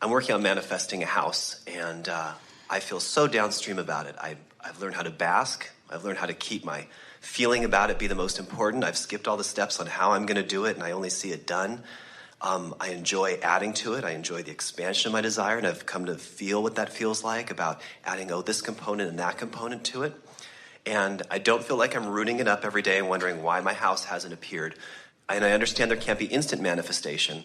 I'm working on manifesting a house, and I feel so downstream about it. I've learned how to bask. I've learned how to keep my feeling about it be the most important. I've skipped all the steps on how I'm going to do it, and I only see it done. I enjoy adding to it. I enjoy the expansion of my desire, and I've come to feel what that feels like about adding, this component and that component to it. And I don't feel like I'm rooting it up every day and wondering why my house hasn't appeared. And I understand there can't be instant manifestation,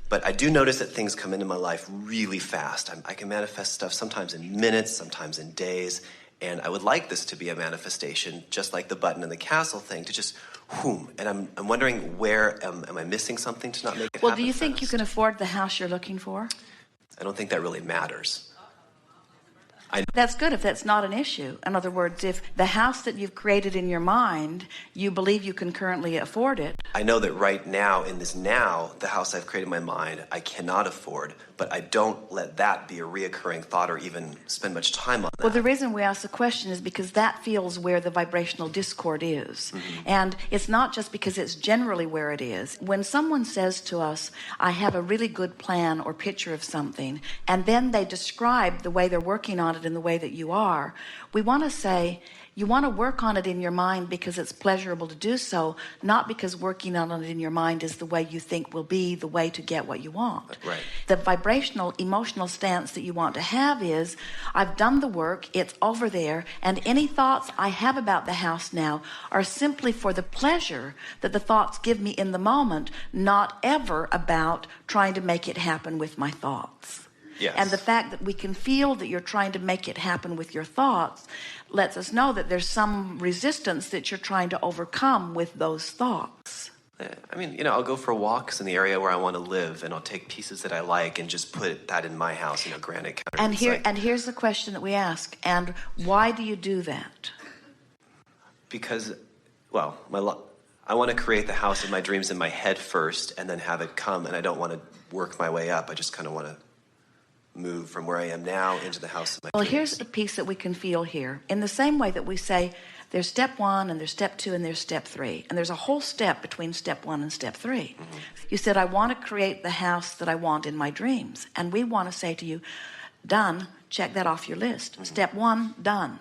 but I do notice that things come into my life really fast. I can manifest stuff sometimes in minutes, sometimes in days, and I would like this to be a manifestation, just like the button and the castle thing, to just whoom. And I'm wondering where, am I missing something to not make it happen? Well, do you think you can afford the house you're looking for? I don't think that really matters. That's good if that's not an issue. In other words, if the house that you've created in your mind, you believe you can currently afford it. I know that right now, in this now, the house I've created in my mind, I cannot afford, but I don't let that be a reoccurring thought or even spend much time on that. Well, the reason we ask the question is because that feels where the vibrational discord is. Mm-hmm. And it's not just because it's generally where it is. When someone says to us, I have a really good plan or picture of something, and then they describe the way they're working on it in the way that you are, we want to say, you want to work on it in your mind because it's pleasurable to do so, not because working on it in your mind is the way you think will be the way to get what you want. Right. The vibrational, emotional stance that you want to have is, I've done the work, it's over there, and any thoughts I have about the house now are simply for the pleasure that the thoughts give me in the moment, not ever about trying to make it happen with my thoughts. Yes. And the fact that we can feel that you're trying to make it happen with your thoughts lets us know that there's some resistance that you're trying to overcome with those thoughts. I mean, I'll go for walks in the area where I want to live, and I'll take pieces that I like and just put that in my house, granite counter. And here's the question that we ask. And why do you do that? Because, I want to create the house of my dreams in my head first and then have it come, and I don't want to work my way up. I just kind of want to move from where I am now into the house of my dreams. Here's the piece that we can feel here. In the same way that we say there's step 1 and there's step 2 and there's step 3, and there's a whole step between step 1 and step 3. Mm-hmm. You said, I want to create the house that I want in my dreams. And we want to say to you, done, check that off your list. Mm-hmm. Step 1, done.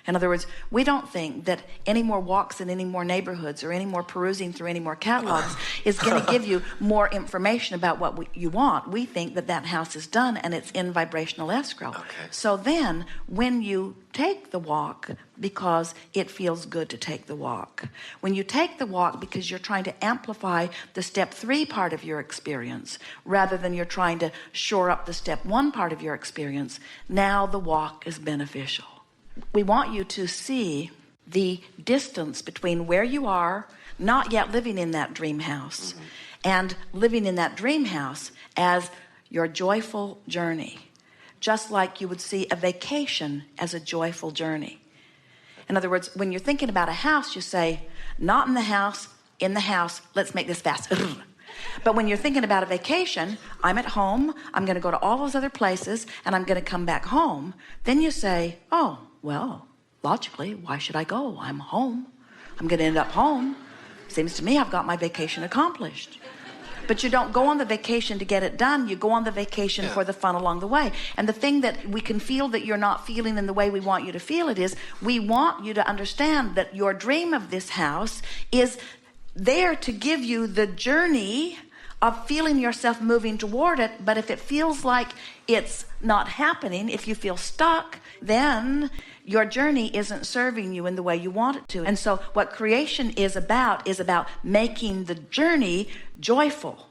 In other words, we don't think that any more walks in any more neighborhoods or any more perusing through any more catalogs is going to give you more information about what you want. We think that that house is done and it's in vibrational escrow. Okay. So then when you take the walk because it feels good to take the walk, when you take the walk because you're trying to amplify the step 3 part of your experience rather than you're trying to shore up the step 1 part of your experience, now the walk is beneficial. We want you to see the distance between where you are, not yet living in that dream house, mm-hmm. and living in that dream house as your joyful journey, just like you would see a vacation as a joyful journey. In other words, when you're thinking about a house, you say, not in the house, let's make this fast. But when you're thinking about a vacation, I'm at home, I'm going to go to all those other places, and I'm going to come back home. Then you say, well, logically, why should I go? I'm home. I'm going to end up home. Seems to me I've got my vacation accomplished. But you don't go on the vacation to get it done. You go on the vacation for the fun along the way. And the thing that we can feel that you're not feeling in the way we want you to feel it is, we want you to understand that your dream of this house is there to give you the journey of feeling yourself moving toward it. But if it feels like it's not happening, if you feel stuck, then your journey isn't serving you in the way you want it to. And so what creation is about making the journey joyful,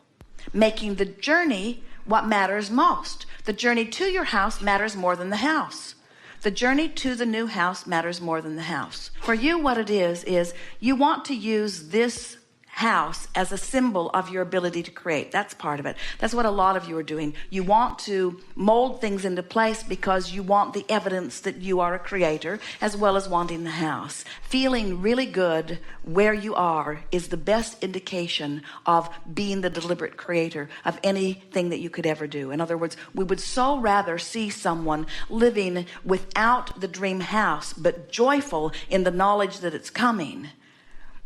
making the journey what matters most. The journey to your house matters more than the house. The journey to the new house matters more than the house. For you, what it is you want to use this house as a symbol of your ability to create. That's part of it. That's what a lot of you are doing. You want to mold things into place because you want the evidence that you are a creator, as well as wanting the house. Feeling really good where you are is the best indication of being the deliberate creator of anything that you could ever do. In other words, we would so rather see someone living without the dream house, but joyful in the knowledge that it's coming,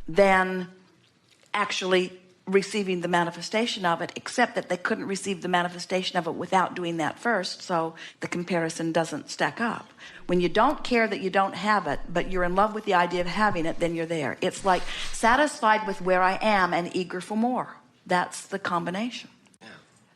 than actually receiving the manifestation of it, except that they couldn't receive the manifestation of it without doing that first, so the comparison doesn't stack up. When you don't care that you don't have it, but you're in love with the idea of having it, then you're there. It's like satisfied with where I am and eager for more. That's the combination.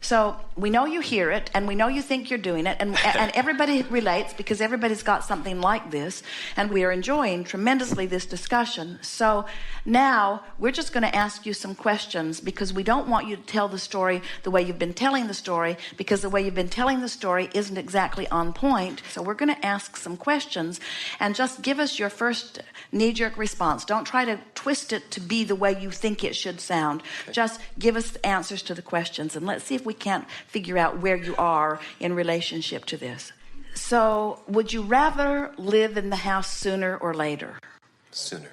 So we know you hear it, and we know you think you're doing it, and everybody relates because everybody's got something like this, and we are enjoying tremendously this discussion. So now we're just going to ask you some questions, because we don't want you to tell the story the way you've been telling the story, because the way you've been telling the story isn't exactly on point. So we're going to ask some questions, and just give us your first knee-jerk response. Don't try to twist it to be the way you think it should sound. Okay. Just give us the answers to the questions, and let's see if we can't figure out where you are in relationship to this. So, would you rather live in the house sooner or later? Sooner.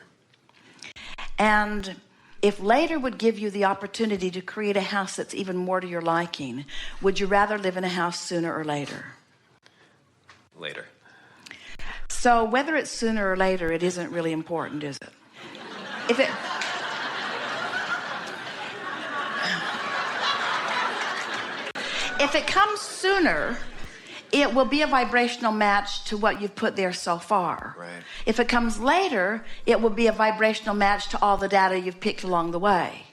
And if later would give you the opportunity to create a house that's even more to your liking, would you rather live in a house sooner or later? Later. So whether it's sooner or later, it isn't really important, is it? If it comes sooner, it will be a vibrational match to what you've put there so far. Right. If it comes later, it will be a vibrational match to all the data you've picked along the way.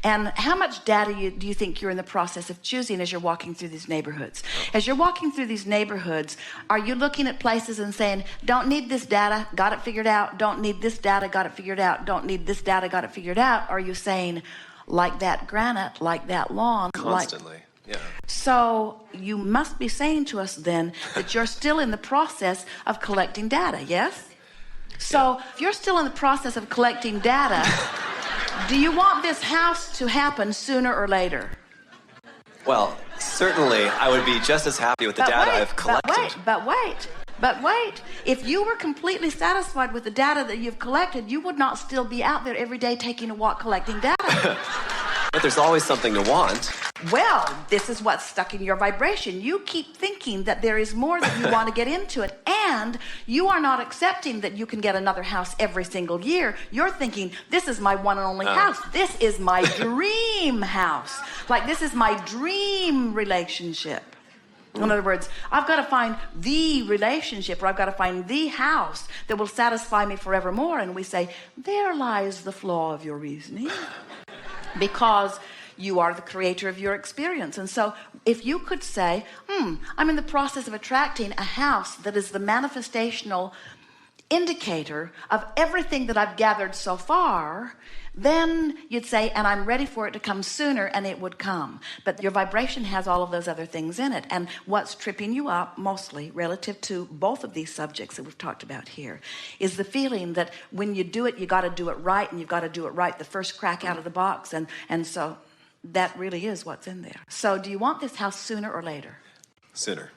And how much data do you think you're in the process of choosing as you're walking through these neighborhoods? As you're walking through these neighborhoods, are you looking at places and saying, don't need this data, got it figured out, don't need this data, got it figured out, don't need this data, got it figured out? Or are you saying, like that granite, like that lawn? Constantly, yeah. So you must be saying to us then that you're still in the process of collecting data, yes? So if you're still in the process of collecting data, do you want this house to happen sooner or later? Well, certainly I would be just as happy with the data I've collected. But wait. If you were completely satisfied with the data that you've collected, you would not still be out there every day taking a walk collecting data. But there's always something to want. Well, this is what's stuck in your vibration. You keep thinking that there is more that you want to get into it, and you are not accepting that you can get another house every single year. You're thinking, this is my one and only house. This is my dream house. Like, this is my dream relationship. In other words, I've got to find the relationship, or I've got to find the house that will satisfy me forevermore. And we say, there lies the flaw of your reasoning. Because you are the creator of your experience. And so if you could say, I'm in the process of attracting a house that is the manifestational indicator of everything that I've gathered so far, then you'd say, and I'm ready for it to come sooner, and it would come. But your vibration has all of those other things in it. And what's tripping you up mostly relative to both of these subjects that we've talked about here is the feeling that when you do it, you got to do it right, and you've got to do it right the first crack out of the box. And so that really is what's in there. So do you want this house sooner or later? Sooner.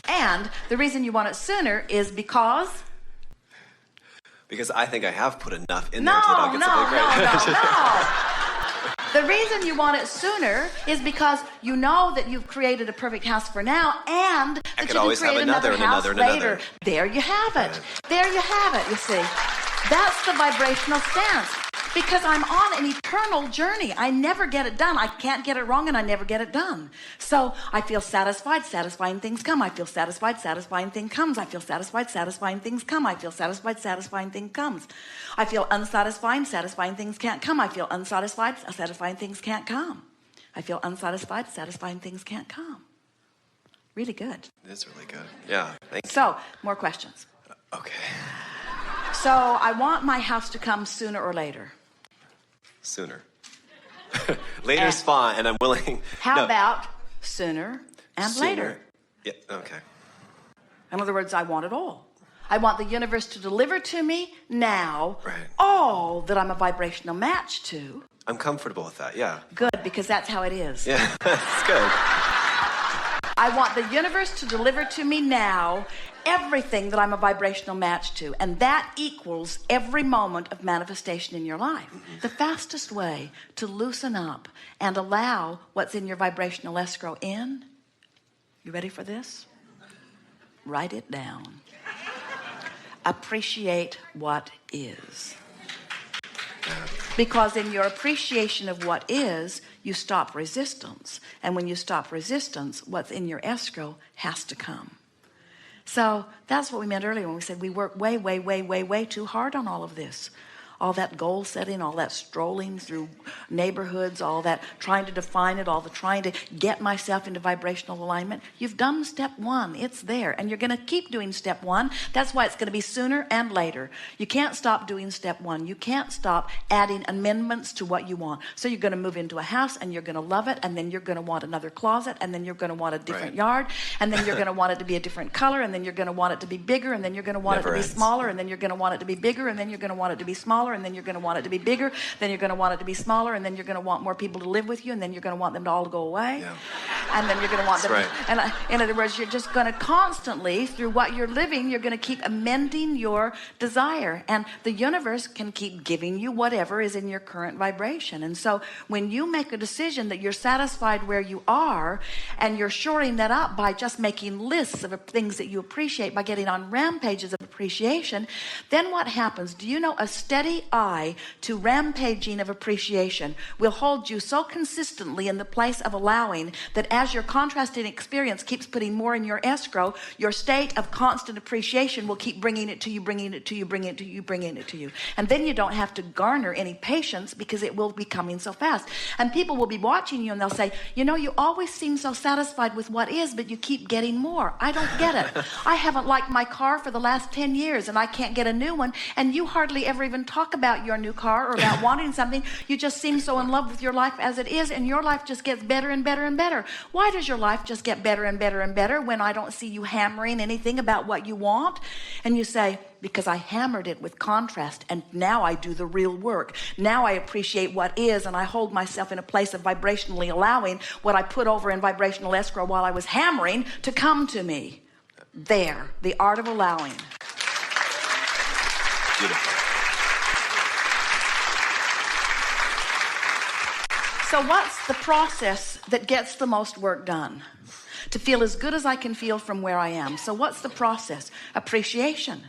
And the reason you want it sooner is because I think I have put enough in there until it gets something great. No. The reason you want it sooner is because you know that you've created a perfect house for now, and that you can create another house later. There you have it. There you have it, you see. That's the vibrational stance. Because I'm on an eternal journey. I never get it done. I can't get it wrong, and I never get it done. So I feel satisfied, satisfying things come. I feel satisfied, satisfying thing comes. I feel satisfied, satisfying things come. I feel satisfied, satisfying thing comes. I feel unsatisfying, satisfying things can't come. I feel unsatisfied, satisfying things can't come. I feel unsatisfied, satisfying things can't come. Really good. It is really good. Yeah, thank you. So, more questions. Okay. So I want my house to come sooner or later. Sooner. Later's fine, and I'm willing. How about sooner and later? Yeah, okay. In other words, I want it all. I want the universe to deliver to me now all that I'm a vibrational match to. I'm comfortable with that, yeah. Good, because that's how it is. Yeah, that's good. I want the universe to deliver to me now everything that I'm a vibrational match to, and that equals every moment of manifestation in your life. The fastest way to loosen up and allow what's in your vibrational escrow in, you ready for this? Write it down. Appreciate what is. Because in your appreciation of what is, you stop resistance. And when you stop resistance, what's in your escrow has to come. So that's what we meant earlier when we said we work way, way, way, way, way too hard on all of this. All that goal setting, all that strolling through neighborhoods, all that trying to define it, all the trying to get myself into vibrational alignment. You've done step one. It's there. And you're going to keep doing step one. That's why it's going to be sooner and later. You can't stop doing step one. You can't stop adding amendments to what you want. So you're going to move into a house and you're going to love it. And then you're going to want another closet. And then you're going to want a different yard. And then you're going to want it to be a different color. And then you're going to want it to be bigger. And then you're going to want it to be smaller. And then you're going to want it to be bigger. And then you're going to want it to be smaller. And then you're going to want it to be bigger, then you're going to want it to be smaller, and then you're going to want more people to live with you, and then you're going to want them to all go away, and then you're going to want them in other words, you're just going to constantly, through what you're living, you're going to keep amending your desire, and the universe can keep giving you whatever is in your current vibration. And so when you make a decision that you're satisfied where you are, and you're shoring that up by just making lists of things that you appreciate, by getting on rampages of appreciation, then what happens? Do you know a steady eye to rampaging of appreciation will hold you so consistently in the place of allowing that as your contrasting experience keeps putting more in your escrow, your state of constant appreciation will keep bringing it to you, bringing it to you, bringing it to you, bringing it to you. And then you don't have to garner any patience because it will be coming so fast. And people will be watching you and they'll say, you know, you always seem so satisfied with what is, but you keep getting more. I don't get it. I haven't liked my car for the last 10 years and I can't get a new one. And you hardly ever even talk about your new car or about wanting something. You just seem so in love with your life as it is, and your life just gets better and better and better. Why does your life just get better and better and better when I don't see you hammering anything about what you want? And you say, because I hammered it with contrast, and now I do the real work. Now I appreciate what is, and I hold myself in a place of vibrationally allowing what I put over in vibrational escrow while I was hammering to come to me. There, the art of allowing. Beautiful. So what's the process that gets the most work done? To feel as good as I can feel from where I am. So what's the process? Appreciation.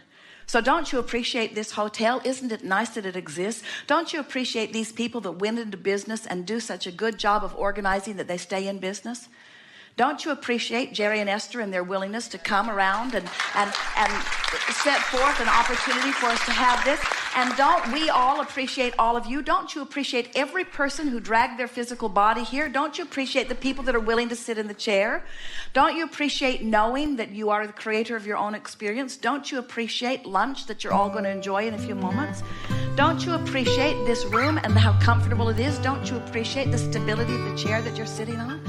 So don't you appreciate this hotel? Isn't it nice that it exists? Don't you appreciate these people that went into business and do such a good job of organizing that they stay in business? Don't you appreciate Jerry and Esther and their willingness to come around and set forth an opportunity for us to have this? And don't we all appreciate all of you? Don't you appreciate every person who dragged their physical body here? Don't you appreciate the people that are willing to sit in the chair? Don't you appreciate knowing that you are the creator of your own experience? Don't you appreciate lunch that you're all going to enjoy in a few moments? Don't you appreciate this room and how comfortable it is? Don't you appreciate the stability of the chair that you're sitting on?